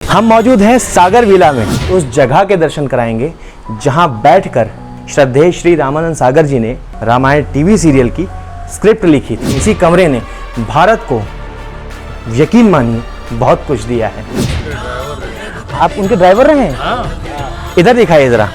हम मौजूद हैं सागर विला में। उस जगह के दर्शन कराएंगे जहां बैठकर श्रद्धेय श्री रामानंद सागर जी ने रामायण टीवी सीरियल की स्क्रिप्ट लिखी थी। इसी कमरे ने भारत को यकीन मानिए बहुत कुछ दिया है। आप उनके ड्राइवर रहे हैं? इधर दिखाइए जरा।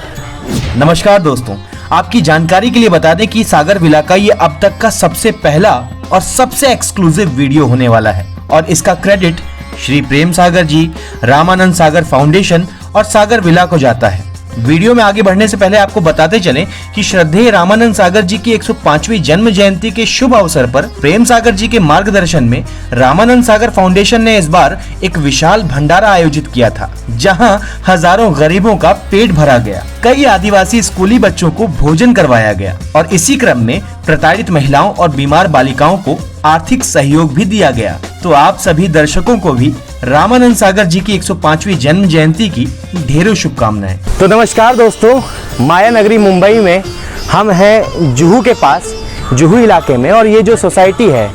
नमस्कार दोस्तों, आपकी जानकारी के लिए बता दें कि सागर विला का ये अब तक का सबसे पहला और सबसे एक्सक्लूसिव वीडियो होने वाला है और इसका क्रेडिट श्री प्रेम सागर जी, रामानंद सागर फाउंडेशन और सागर विला को जाता है। वीडियो में आगे बढ़ने से पहले आपको बताते चलें कि श्रद्धेय रामानंद सागर जी की 105वीं जन्म जयंती के शुभ अवसर पर प्रेम सागर जी के मार्गदर्शन में रामानंद सागर फाउंडेशन ने इस बार एक विशाल भंडारा आयोजित किया था, जहां हजारों गरीबों का पेट भरा गया। कई आदिवासी स्कूली बच्चों को भोजन करवाया गया और इसी क्रम में प्रताड़ित महिलाओं और बीमार बालिकाओं को आर्थिक सहयोग भी दिया गया। तो आप सभी दर्शकों को भी रामानंद सागर जी की 105वीं जन्म जयंती की ढेरों शुभकामनाएं। तो नमस्कार दोस्तों, माया नगरी मुंबई में हम हैं जुहू के पास, जुहू इलाके में। और ये जो सोसाइटी है,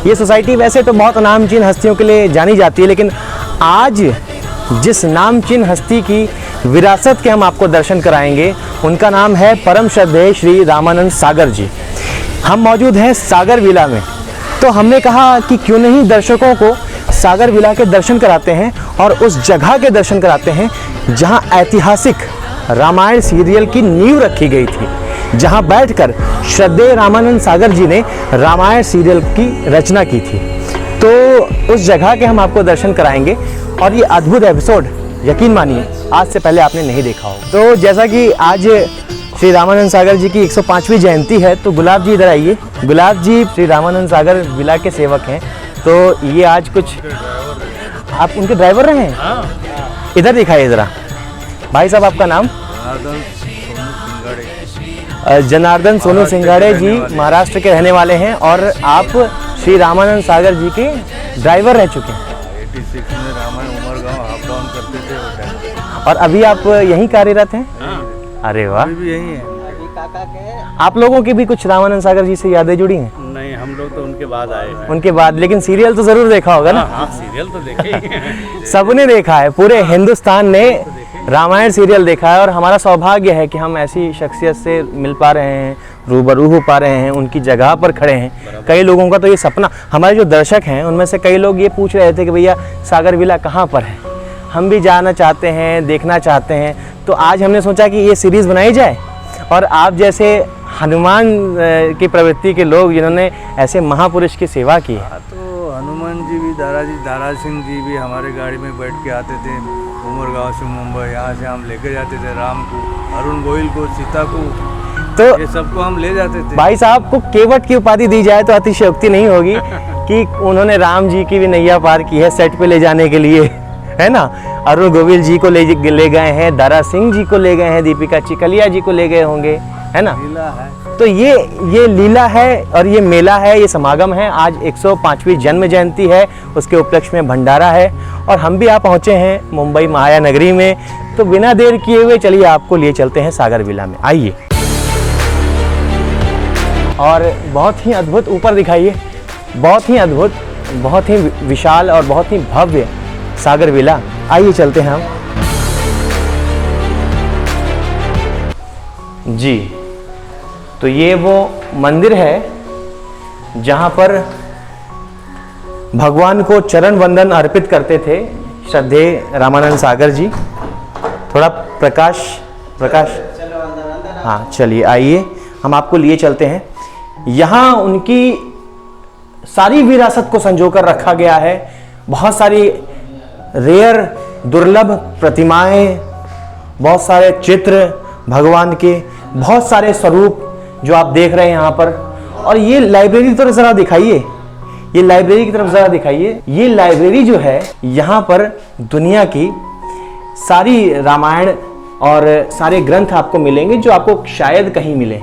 ये सोसाइटी वैसे तो बहुत नामचीन हस्तियों के लिए जानी जाती है, लेकिन आज जिस नामचीन हस्ती की विरासत के हम आपको दर्शन कराएंगे उनका नाम है परम श्रद्धेय श्री रामानंद सागर जी। हम मौजूद हैं सागर विला में, तो हमने कहा कि क्यों नहीं दर्शकों को सागर विला के दर्शन कराते हैं और उस जगह के दर्शन कराते हैं जहां ऐतिहासिक रामायण सीरियल की नींव रखी गई थी, जहां बैठकर श्रद्धेय रामानंद सागर जी ने रामायण सीरियल की रचना की थी। तो उस जगह के हम आपको दर्शन कराएंगे और ये अद्भुत एपिसोड यकीन मानिए आज से पहले आपने नहीं देखा हो। तो जैसा कि आज श्री रामानंद सागर जी की 105वीं जयंती है, तो गुलाब जी इधर आइए। गुलाब जी श्री रामानंद सागर विला के सेवक हैं, तो ये आज कुछ आप उनके ड्राइवर रहे हैं? इधर दिखाइए जरा। भाई साहब, आपका नाम? जनार्दन सोनू सिंघाड़े जी महाराष्ट्र के रहने वाले हैं और आप श्री रामानंद सागर जी के ड्राइवर रह चुके हैं। 86 में रामायण उमरगांव अप डाउन करते थे और अभी आप यहीं कार्यरत हैं? अरे वाह, भी यही है। आप लोगों की भी कुछ रामानंद सागर जी से यादें जुड़ी हैं? नहीं, हम लोग तो उनके बाद आए हैं। उनके बाद, लेकिन सीरियल तो जरूर देखा होगा ना? हाँ, सीरियल तो देखे ही हैं। सबने देखा है, पूरे हिंदुस्तान ने रामायण सीरियल देखा है और हमारा सौभाग्य है कि हम ऐसी शख्सियत से मिल पा रहे हैं, रूबरू हो पा रहे हैं, उनकी जगह पर खड़े हैं। कई लोगों का तो ये सपना, हमारे जो दर्शक हैं उनमें से कई लोग ये पूछ रहे थे कि भैया सागर विला कहाँ पर है, हम भी जाना चाहते हैं, देखना चाहते हैं। तो आज हमने सोचा कि ये सीरीज़ बनाई जाए और आप जैसे हनुमान की प्रवृत्ति के लोग जिन्होंने ऐसे महापुरुष की सेवा की है। तो हनुमान जी भी, दारा सिंह जी भी हमारे गाड़ी में बैठ के आते थे उमरगांव से मुंबई। यहाँ से हम लेके जाते थे राम को, अरुण गोयल को, सीता को, तो ये सबको हम ले जाते थे। भाई साहब को केवट की उपाधि दी जाए तो अतिशयोक्ति नहीं होगी कि उन्होंने राम जी की भी नैया पार की है सेट पे ले जाने के लिए, है ना। अरुण गोविल जी को ले गए हैं, दारा सिंह जी को ले गए हैं, दीपिका चिकलिया जी को ले गए होंगे, है ना। लीला है। तो ये लीला है और ये मेला है, ये समागम है। आज 105वीं जन्म जयंती है, उसके उपलक्ष्य में भंडारा है और हम भी यहाँ पहुँचे हैं मुंबई माया नगरी में। तो बिना देर किए हुए चलिए आपको लिए चलते हैं सागर विला में, आइए। और बहुत ही अद्भुत, ऊपर दिखाइए, बहुत ही अद्भुत, बहुत ही विशाल और बहुत ही भव्य सागर विला। आइए चलते हैं हम जी। तो ये वो मंदिर है जहां पर भगवान को चरण वंदन अर्पित करते थे श्रद्धेय रामानंद सागर जी। थोड़ा प्रकाश, हाँ चलिए आइए, हम आपको लिए चलते हैं। यहाँ उनकी सारी विरासत को संजोकर रखा गया है। बहुत सारी रेयर, दुर्लभ प्रतिमाएं, बहुत सारे चित्र भगवान के, बहुत सारे स्वरूप जो आप देख रहे हैं यहाँ पर। और ये लाइब्रेरी की तरफ जरा दिखाइए, ये लाइब्रेरी की तरफ जरा दिखाइए। ये लाइब्रेरी जो है, यहाँ पर दुनिया की सारी रामायण और सारे ग्रंथ आपको मिलेंगे जो आपको शायद कहीं मिले।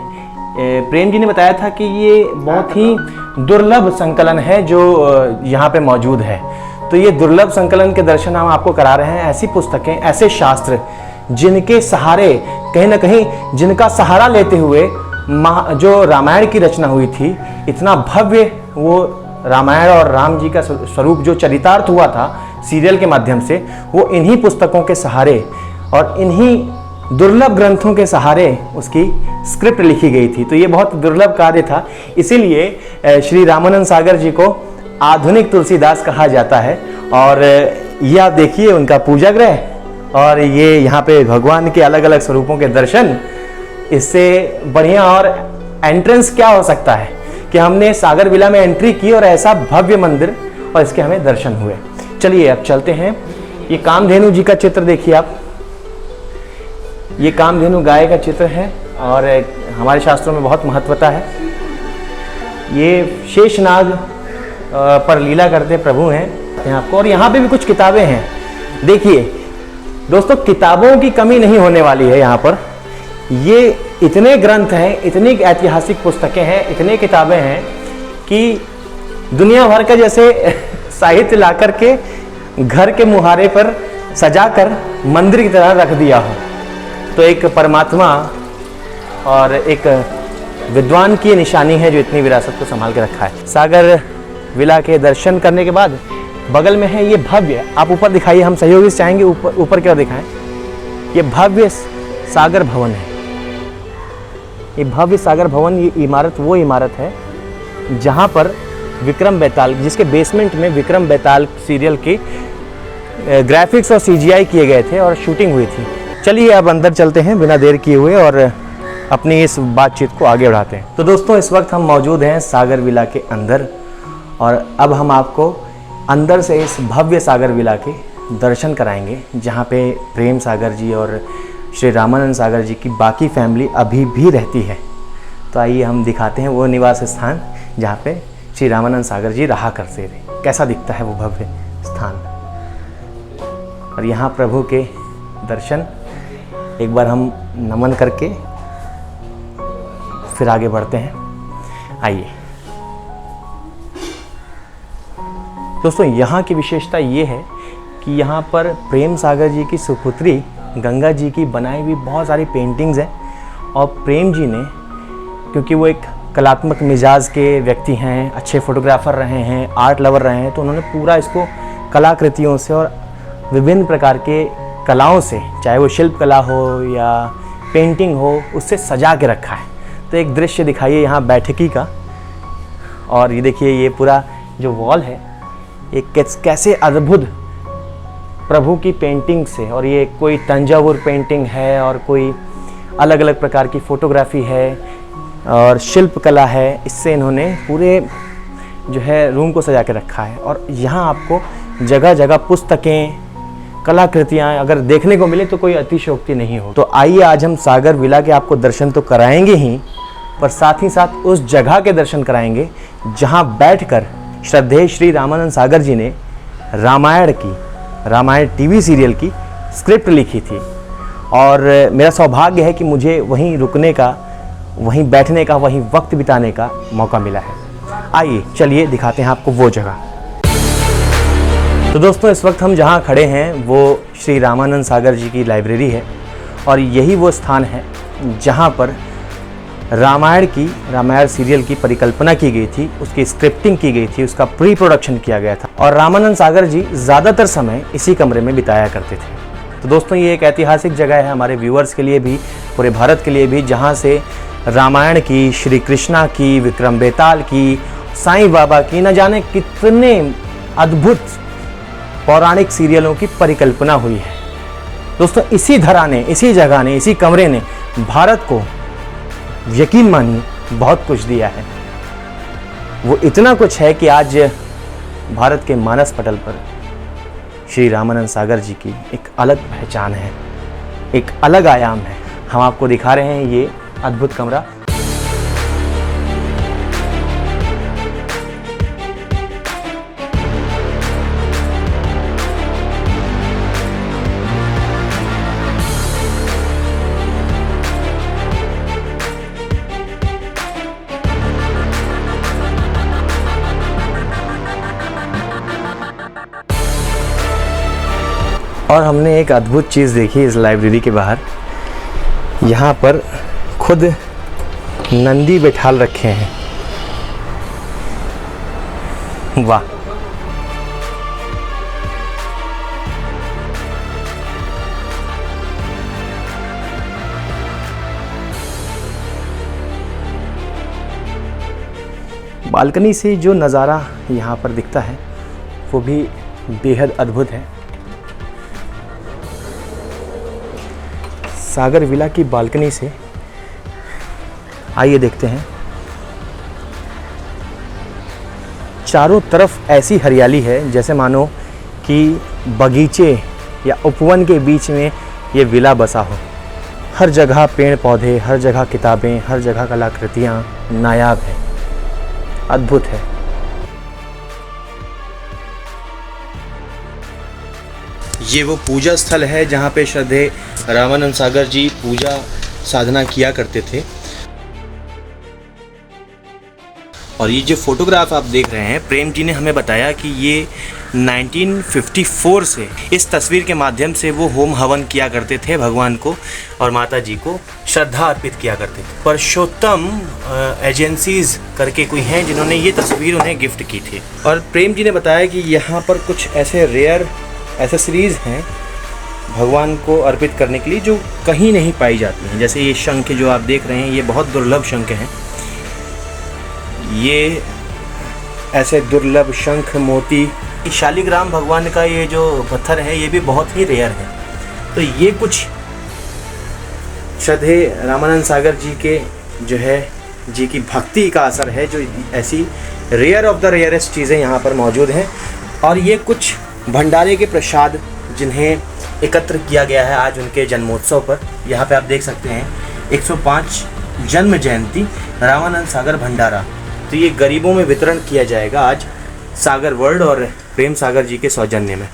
प्रेम जी ने बताया था कि ये बहुत ही दुर्लभ संकलन है जो यहाँ पे मौजूद है। तो ये दुर्लभ संकलन के दर्शन हम आपको करा रहे हैं। ऐसी पुस्तकें, ऐसे शास्त्र जिनके सहारे, कहीं ना कहीं जिनका सहारा लेते हुए जो रामायण की रचना हुई थी, इतना भव्य वो रामायण और राम जी का स्वरूप जो चरितार्थ हुआ था, सीरियल के माध्यम से, वो इन्हीं पुस्तकों के सहारे और इन्हीं दुर्लभ ग्रंथों के सहारे उसकी स्क्रिप्ट लिखी गई थी। तो ये बहुत दुर्लभ कार्य था, इसीलिए श्री रामानंद सागर जी को आधुनिक तुलसीदास कहा जाता है। और ये आप देखिए उनका पूजा गृह, और ये यहाँ पे भगवान के अलग अलग स्वरूपों के दर्शन, इससे बढ़िया और एंट्रेंस क्या हो सकता है कि हमने सागर विला में एंट्री की और ऐसा भव्य मंदिर और इसके हमें दर्शन हुए। चलिए अब चलते हैं। ये कामधेनु जी का चित्र देखिए आप, ये कामधेनु गाय का चित्र है और हमारे शास्त्रों में बहुत महत्वता है। ये शेषनाग पर लीला करते प्रभु हैं आपको। और यहाँ पे भी कुछ किताबें हैं, देखिए दोस्तों, किताबों की कमी नहीं होने वाली है यहाँ पर। ये इतने ग्रंथ हैं, इतनी ऐतिहासिक पुस्तकें हैं, इतने किताबें हैं कि दुनिया भर का जैसे साहित्य ला कर के घर के मुहारे पर सजाकर मंदिर की तरह रख दिया हो। तो एक परमात्मा और एक विद्वान की निशानी है जो इतनी विरासत को संभाल के रखा है। सागर विला के दर्शन करने के बाद बगल में है ये भव्य, आप ऊपर दिखाइए, हम सहयोगी से चाहेंगे ऊपर की ओर दिखाएं। ये भव्य सागर भवन है। ये भव्य सागर भवन, ये इमारत वो इमारत है जहाँ पर विक्रम बेताल, जिसके बेसमेंट में विक्रम बेताल सीरियल के ग्राफिक्स और CGI किए गए थे और शूटिंग हुई थी। चलिए अब अंदर चलते हैं बिना देर किए हुए और अपनी इस बातचीत को आगे बढ़ाते हैं। तो दोस्तों इस वक्त हम मौजूद हैं सागर विला के अंदर, और अब हम आपको अंदर से इस भव्य सागर विला के दर्शन कराएंगे जहाँ पे प्रेम सागर जी और श्री रामानंद सागर जी की बाकी फैमिली अभी भी रहती है। तो आइए हम दिखाते हैं वो निवास स्थान जहाँ पे श्री रामानंद सागर जी रहा करते थे। कैसा दिखता है वो भव्य स्थान। और यहाँ प्रभु के दर्शन एक बार हम नमन करके फिर आगे बढ़ते हैं। आइए दोस्तों, यहाँ की विशेषता ये है कि यहाँ पर प्रेम सागर जी की सुपुत्री गंगा जी की बनाई हुई बहुत सारी पेंटिंग्स हैं। और प्रेम जी ने, क्योंकि वो एक कलात्मक मिजाज के व्यक्ति हैं, अच्छे फोटोग्राफर रहे हैं, आर्ट लवर रहे हैं, तो उन्होंने पूरा इसको कलाकृतियों से और विभिन्न प्रकार के कलाओं से, चाहे वो शिल्प कला हो या पेंटिंग हो, उससे सजा के रखा है। तो एक दृश्य दिखाइए यहाँ बैठकी का, और ये देखिए ये पूरा जो वॉल है ये कैसे अद्भुत प्रभु की पेंटिंग से, और ये कोई तंजावुर पेंटिंग है और कोई अलग अलग प्रकार की फोटोग्राफी है और शिल्प कला है, इससे इन्होंने पूरे जो है रूम को सजा के रखा है। और यहाँ आपको जगह जगह पुस्तकें, कलाकृतियाँ अगर देखने को मिले तो कोई अतिशयोक्ति नहीं हो। तो आइए आज हम सागर विला के आपको दर्शन तो कराएंगे ही, पर साथ ही साथ उस जगह के दर्शन कराएंगे जहाँ बैठकर श्रद्धेय श्री रामानंद सागर जी ने रामायण टीवी सीरियल की स्क्रिप्ट लिखी थी। और मेरा सौभाग्य है कि मुझे वहीं रुकने का, वहीं बैठने का, वहीं वक्त बिताने का मौका मिला है। आइए चलिए दिखाते हैं आपको वो जगह। तो दोस्तों इस वक्त हम जहाँ खड़े हैं वो श्री रामानंद सागर जी की लाइब्रेरी है, और यही वो स्थान है जहाँ पर रामायण सीरियल की परिकल्पना की गई थी, उसकी स्क्रिप्टिंग की गई थी, उसका प्री प्रोडक्शन किया गया था। और रामानंद सागर जी ज़्यादातर समय इसी कमरे में बिताया करते थे। तो दोस्तों ये एक ऐतिहासिक जगह है हमारे व्यूअर्स के लिए भी, पूरे भारत के लिए भी, जहाँ से रामायण की, श्री कृष्णा की, विक्रम बेताल की, साईं बाबा की, न जाने कितने अद्भुत पौराणिक सीरियलों की परिकल्पना हुई है। दोस्तों इसी धरा ने, इसी जगह ने, इसी कमरे ने भारत को, यकीन मानिए, बहुत कुछ दिया है। वो इतना कुछ है कि आज भारत के मानस पटल पर श्री रामानंद सागर जी की एक अलग पहचान है, एक अलग आयाम है। हम आपको दिखा रहे हैं ये अद्भुत कमरा। और हमने एक अद्भुत चीज़ देखी इस लाइब्रेरी के बाहर। यहाँ पर खुद नंदी बैठाल रखे हैं। वाह, बालकनी से जो नज़ारा यहाँ पर दिखता है वो भी बेहद अद्भुत है। सागर विला की बालकनी से आइए देखते हैं। चारों तरफ ऐसी हरियाली है जैसे मानो कि बगीचे या उपवन के बीच में ये विला बसा हो। हर जगह पेड़ पौधे, हर जगह किताबें, हर जगह कलाकृतियाँ नायाब है, अद्भुत है। ये वो पूजा स्थल है जहाँ पे श्रद्धेय रामानंद सागर जी पूजा साधना किया करते थे। और ये जो फोटोग्राफ आप देख रहे हैं, प्रेम जी ने हमें बताया कि ये 1954 से इस तस्वीर के माध्यम से वो होम हवन किया करते थे भगवान को और माता जी को श्रद्धा अर्पित किया करते थे। परशोत्तम एजेंसीज करके कोई हैं जिन्होंने ये तस्वीर उन्हें गिफ्ट की थी। और प्रेम जी ने बताया कि यहाँ पर कुछ ऐसे रेयर एसेसरीज़ हैं भगवान को अर्पित करने के लिए जो कहीं नहीं पाई जाती हैं। जैसे ये शंख जो आप देख रहे हैं, ये बहुत दुर्लभ शंख हैं। ये ऐसे दुर्लभ शंख मोती, शालिग्राम भगवान का ये जो पत्थर है ये भी बहुत ही रेयर है। तो ये कुछ श्रद्धेय रामानंद सागर जी के जो है जी की भक्ति का असर है, जो ऐसी रेयर ऑफ द रेयरेस्ट चीज़ें यहाँ पर मौजूद हैं। और ये कुछ भंडारे के प्रसाद जिन्हें एकत्र किया गया है आज उनके जन्मोत्सव पर। यहाँ पे आप देख सकते हैं 105 जन्म जयंती रामानंद सागर भंडारा। तो ये गरीबों में वितरण किया जाएगा आज सागर वर्ल्ड और प्रेम सागर जी के सौजन्य में।